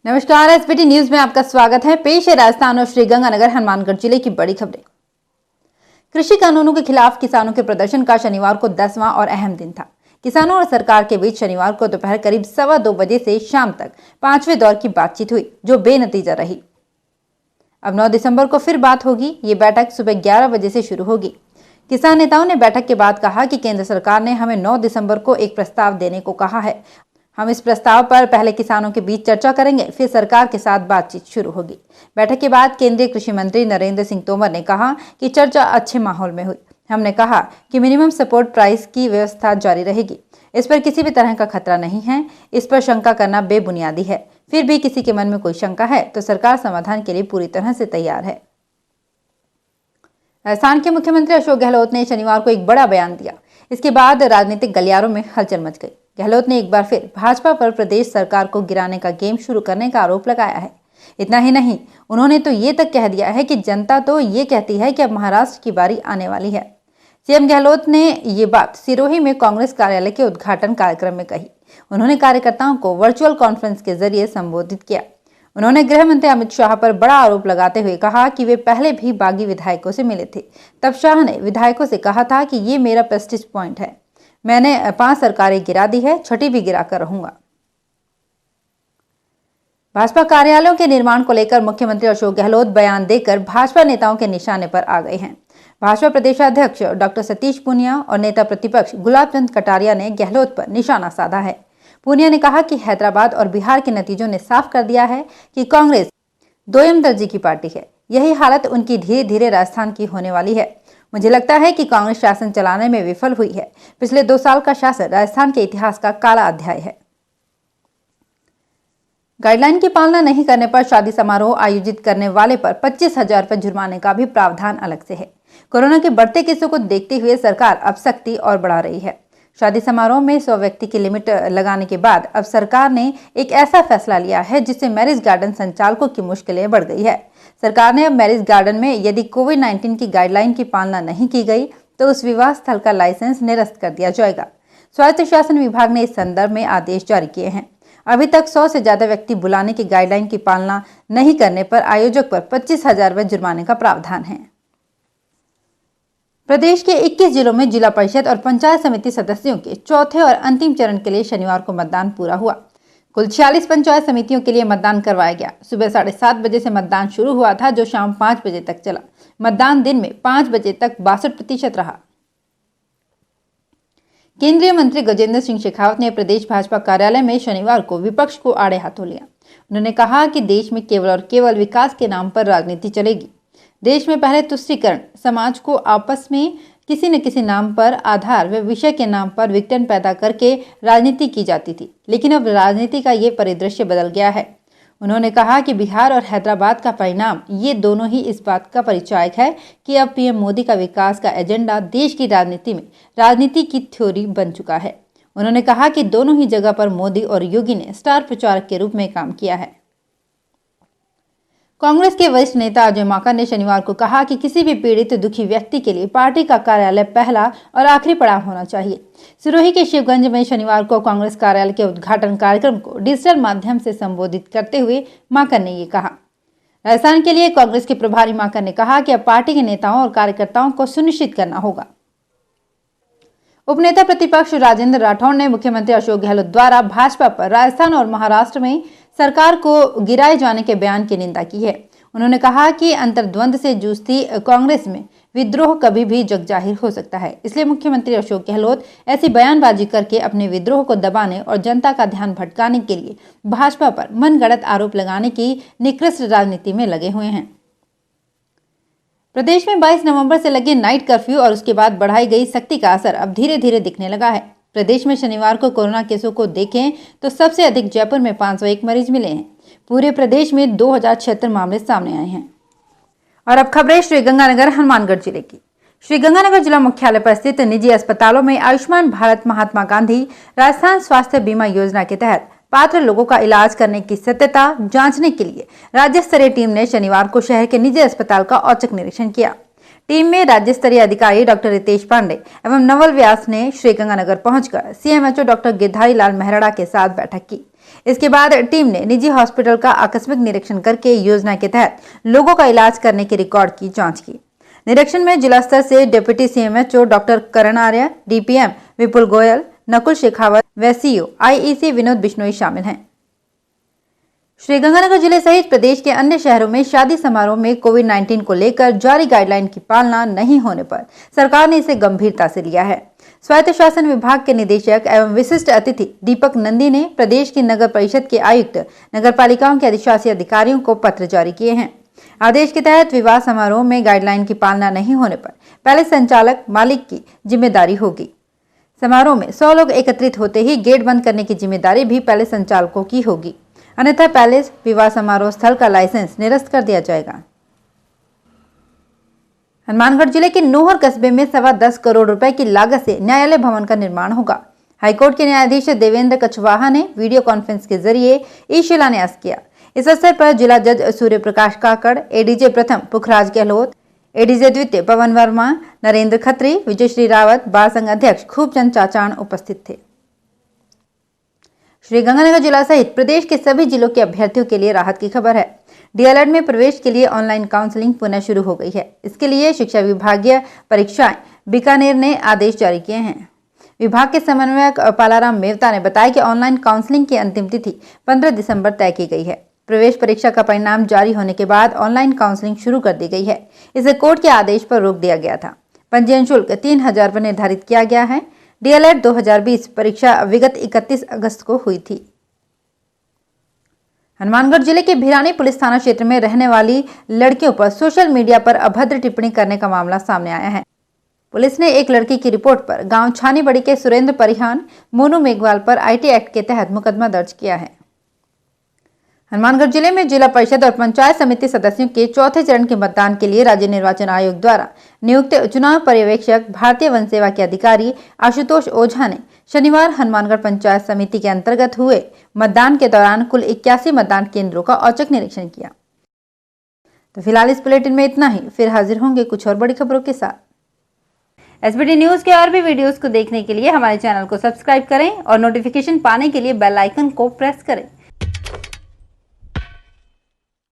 नमस्कार, SBT news में आपका स्वागत है। पेश है राजस्थान और श्रीगंगानगर हनुमानगढ़ जिले की बड़ी खबरें। कृषि कानूनों के खिलाफ किसानों के प्रदर्शन का शनिवार को 10वां और अहम दिन था। किसानों और सरकार के बीच शनिवार को दोपहर करीब 2:15 बजे से शाम तक 5वें दौर की बातचीत हुई, जो बेनतीजा रही। अब 9 दिसंबर को फिर बात होगी। ये बैठक सुबह 11 बजे से शुरू होगी। किसान नेताओं ने बैठक के बाद कहा कि केंद्र सरकार ने हमें 9 दिसंबर को एक प्रस्ताव देने को कहा है। हम इस प्रस्ताव पर पहले किसानों के बीच चर्चा करेंगे, फिर सरकार के साथ बातचीत शुरू होगी। बैठक के बाद केंद्रीय कृषि मंत्री नरेंद्र सिंह तोमर ने कहा कि चर्चा अच्छे माहौल में हुई। हमने कहा कि मिनिमम सपोर्ट प्राइस की व्यवस्था जारी रहेगी। इस पर किसी भी तरह का खतरा नहीं है। इस पर शंका करना बेबुनियादी है। फिर भी किसी के मन में कोई शंका है तो सरकार समाधान के लिए पूरी तरह से तैयार है। राजस्थान के मुख्यमंत्री अशोक गहलोत ने शनिवार को एक बड़ा बयान दिया। इसके बाद राजनीतिक गलियारों में हलचल मच गई। गहलोत ने एक बार फिर भाजपा पर प्रदेश सरकार को गिराने का गेम शुरू करने का आरोप लगाया है। इतना ही नहीं, उन्होंने तो ये तक कह दिया है कि जनता तो ये कहती है कि अब महाराष्ट्र की बारी आने वाली है। सीएम गहलोत ने ये बात सिरोही में कांग्रेस कार्यालय के उद्घाटन कार्यक्रम में कही। उन्होंने कार्यकर्ताओं को वर्चुअल कॉन्फ्रेंस के जरिए संबोधित किया। उन्होंने गृह मंत्री अमित शाह पर बड़ा आरोप लगाते हुए कहा कि वे पहले भी बागी विधायकों से मिले थे। तब शाह ने विधायकों से कहा था कि ये मेरा प्रेस्टीज पॉइंट है। मैंने 5 सरकारें गिरा दी है, 6ठी भी गिरा कर रहूंगा। भाजपा कार्यालयों के निर्माण को लेकर मुख्यमंत्री अशोक गहलोत बयान देकर भाजपा नेताओं के निशाने पर आ गए हैं। भाजपा प्रदेशाध्यक्ष डॉक्टर सतीश पूनिया और नेता प्रतिपक्ष गुलाब चंद कटारिया ने गहलोत पर निशाना साधा है। पूनिया ने कहा कि हैदराबाद और बिहार के नतीजों ने साफ कर दिया है कि कांग्रेस दोयम दर्जे की पार्टी है। यही हालत उनकी धीरे धीरे राजस्थान की होने वाली है। मुझे लगता है कि कांग्रेस शासन चलाने में विफल हुई है। पिछले 2 साल का शासन राजस्थान के इतिहास का काला अध्याय है। गाइडलाइन की पालना नहीं करने पर शादी समारोह आयोजित करने वाले पर 25,000 रुपए जुर्माने का भी प्रावधान अलग से है। कोरोना के बढ़ते केसों को देखते हुए सरकार अब सख्ती और बढ़ा रही है। शादी समारोह में 100 व्यक्ति की लिमिट लगाने के बाद अब सरकार ने एक ऐसा फैसला लिया है जिससे मैरिज गार्डन संचालकों की मुश्किलें बढ़ गई है। सरकार ने अब मैरिज गार्डन में यदि कोविड-19 की गाइडलाइन की पालना नहीं की गई तो उस विवाह स्थल का लाइसेंस निरस्त कर दिया जाएगा। स्वायत्त शासन विभाग ने इस संदर्भ में आदेश जारी किए हैं। अभी तक 100 से ज्यादा व्यक्ति बुलाने की गाइडलाइन की पालना नहीं करने पर आयोजक पर 25,000 रुपए जुर्माने का प्रावधान है। प्रदेश के 21 जिलों में जिला परिषद और पंचायत समिति सदस्यों के चौथे और अंतिम चरण के लिए शनिवार को मतदान पूरा हुआ। कुल 46 पंचायत समितियों के लिए मतदान करवाया गया। सुबह 7:30 बजे से मतदान शुरू हुआ था, जो शाम 5 बजे तक चला। मतदान दिन में 5 बजे तक 62% रहा। केंद्रीय मंत्री गजेंद्र सिंह शेखावत ने प्रदेश भाजपा कार्यालय में शनिवार को विपक्ष को आड़े हाथों लिया। उन्होंने कहा कि देश में केवल और केवल विकास के नाम पर राजनीति चलेगी। देश में पहले तुष्टीकरण, समाज को आपस में किसी न किसी नाम पर, आधार व विषय के नाम पर विघटन पैदा करके राजनीति की जाती थी, लेकिन अब राजनीति का ये परिदृश्य बदल गया है। उन्होंने कहा कि बिहार और हैदराबाद का परिणाम ये दोनों ही इस बात का परिचायक है कि अब पीएम मोदी का विकास का एजेंडा देश की राजनीति में राजनीति की थ्योरी बन चुका है। उन्होंने कहा कि दोनों ही जगह पर मोदी और योगी ने स्टार प्रचारक के रूप में काम किया है। कांग्रेस के वरिष्ठ नेता अजय माकन ने शनिवार को कहा कि किसी भी पीड़ित दुखी व्यक्ति के लिए पार्टी का कार्यालय पहला और आखिरी पड़ाव होना चाहिए। सिरोही के शिवगंज में शनिवार को कांग्रेस कार्यालय के उद्घाटन कार्यक्रम को डिजिटल माध्यम से संबोधित करते हुए माकन ने ये कहा। राजस्थान के लिए कांग्रेस के प्रभारी माकन ने कहा कि अब पार्टी के नेताओं और कार्यकर्ताओं को सुनिश्चित करना होगा। उपनेता प्रतिपक्ष राजेंद्र राठौड़ ने मुख्यमंत्री अशोक गहलोत द्वारा भाजपा पर राजस्थान और महाराष्ट्र में सरकार को गिराए जाने के बयान की निंदा की है। उन्होंने कहा कि अंतर्द्वंद से जूझती कांग्रेस में विद्रोह कभी भी जग जाहिर हो सकता है। इसलिए मुख्यमंत्री अशोक गहलोत ऐसी बयानबाजी करके अपने विद्रोह को दबाने और जनता का ध्यान भटकाने के लिए भाजपा पर मनगढ़ंत आरोप लगाने की निकृष्ट राजनीति में लगे हुए हैं। प्रदेश में 22 नवंबर से लगे नाइट कर्फ्यू और उसके बाद बढ़ाई गई सख्ती का असर अब धीरे धीरे दिखने लगा है। प्रदेश में शनिवार को कोरोना केसों को देखें तो सबसे अधिक जयपुर में 501 मरीज मिले हैं। पूरे प्रदेश में 2076 मामले सामने आए हैं। और अब खबरें श्रीगंगानगर हनुमानगढ़ जिले की। श्रीगंगानगर जिला मुख्यालय पर स्थित निजी अस्पतालों में आयुष्मान भारत महात्मा गांधी राजस्थान स्वास्थ्य बीमा योजना के तहत पात्र लोगों का इलाज करने की सत्यता जांचने के लिए राज्य स्तरीय टीम ने शनिवार को शहर के निजी अस्पताल का औचक निरीक्षण किया। टीम में राज्य स्तरीय अधिकारी डॉक्टर रितेश पांडे एवं नवल व्यास ने श्रीगंगानगर पहुंचकर सीएमएचओ डॉक्टर गिरधारी लाल मेहरड़ा के साथ बैठक की। इसके बाद टीम ने निजी हॉस्पिटल का आकस्मिक निरीक्षण करके योजना के तहत लोगों का इलाज करने के रिकॉर्ड की जांच की। निरीक्षण में जिला स्तर से डिप्टी सीएमएचओ डॉक्टर करण आर्य, डीपीएम विपुल गोयल, नकुल शेखावत व सीओ आईईसी विनोद बिश्नोई शामिल हैं। श्रीगंगानगर जिले सहित प्रदेश के अन्य शहरों में शादी समारोह में कोविड-19 को लेकर जारी गाइडलाइन की पालना नहीं होने पर सरकार ने इसे गंभीरता से लिया है। स्वायत्त शासन विभाग के निदेशक एवं विशिष्ट अतिथि दीपक नंदी ने प्रदेश की नगर परिषद के आयुक्त, नगर पालिकाओं के अधिशासी अधिकारियों को पत्र जारी किए हैं। आदेश के तहत विवाह समारोह में गाइडलाइन की पालना नहीं होने पर पहले संचालक मालिक की जिम्मेदारी होगी। समारोह में 100 लोग एकत्रित होते ही गेट बंद करने की जिम्मेदारी भी पहले संचालकों की होगी, अन्यथा पैलेस विवाह समारोह स्थल का लाइसेंस निरस्त कर दिया जाएगा। हनुमानगढ़ जिले के नोहर कस्बे में 10.25 करोड़ रुपए की लागत से न्यायालय भवन का निर्माण होगा। हाईकोर्ट के न्यायाधीश देवेंद्र कछवाहा ने वीडियो कॉन्फ्रेंस के जरिए ई शिलान्यास किया। इस अवसर पर जिला जज सूर्य प्रकाश काकड़, एडीजे प्रथम पुखराज गहलोत, एडीजे द्वितीय पवन वर्मा, नरेंद्र खत्री, विजयश्री रावत, बाल संघ अध्यक्ष खूबचंद चाचान उपस्थित थे। श्रीगंगानगर जिला सहित प्रदेश के सभी जिलों के अभ्यर्थियों के लिए राहत की खबर है। डीएलएड में प्रवेश के लिए ऑनलाइन काउंसलिंग पुनः शुरू हो गई है। इसके लिए शिक्षा विभागीय परीक्षाएं बीकानेर ने आदेश जारी किए हैं। विभाग के समन्वयक पालाराम मेवता ने बताया कि ऑनलाइन काउंसलिंग की अंतिम तिथि 15 दिसंबर तय की गई है। प्रवेश परीक्षा का परिणाम जारी होने के बाद ऑनलाइन काउंसलिंग शुरू कर दी गई है। इसे कोर्ट के आदेश पर रोक दिया गया था। पंजीयन शुल्क 3000 पर निर्धारित किया गया है। डीएलएड 2020 परीक्षा विगत 31 अगस्त को हुई थी। हनुमानगढ़ जिले के भिरानी पुलिस थाना क्षेत्र में रहने वाली लड़कियों पर सोशल मीडिया पर अभद्र टिप्पणी करने का मामला सामने आया है। पुलिस ने एक लड़की की रिपोर्ट पर गांव छानीबड़ी के सुरेंद्र परिहान, मोनू मेघवाल पर आईटी एक्ट के तहत मुकदमा दर्ज किया है। हनुमानगढ़ जिले में जिला परिषद और पंचायत समिति सदस्यों के चौथे चरण के मतदान के लिए राज्य निर्वाचन आयोग द्वारा नियुक्त चुनाव पर्यवेक्षक भारतीय वन सेवा के अधिकारी आशुतोष ओझा ने शनिवार हनुमानगढ़ पंचायत समिति के अंतर्गत हुए मतदान के दौरान कुल 81 मतदान केंद्रों का औचक निरीक्षण किया। तो फिलहाल इस बुलेटिन में इतना ही। फिर हाजिर होंगे कुछ और बड़ी खबरों के साथ। एसबीटी न्यूज के और भी वीडियोस को देखने के लिए हमारे चैनल को सब्सक्राइब करें और नोटिफिकेशन पाने के लिए बेल आइकन को प्रेस करें।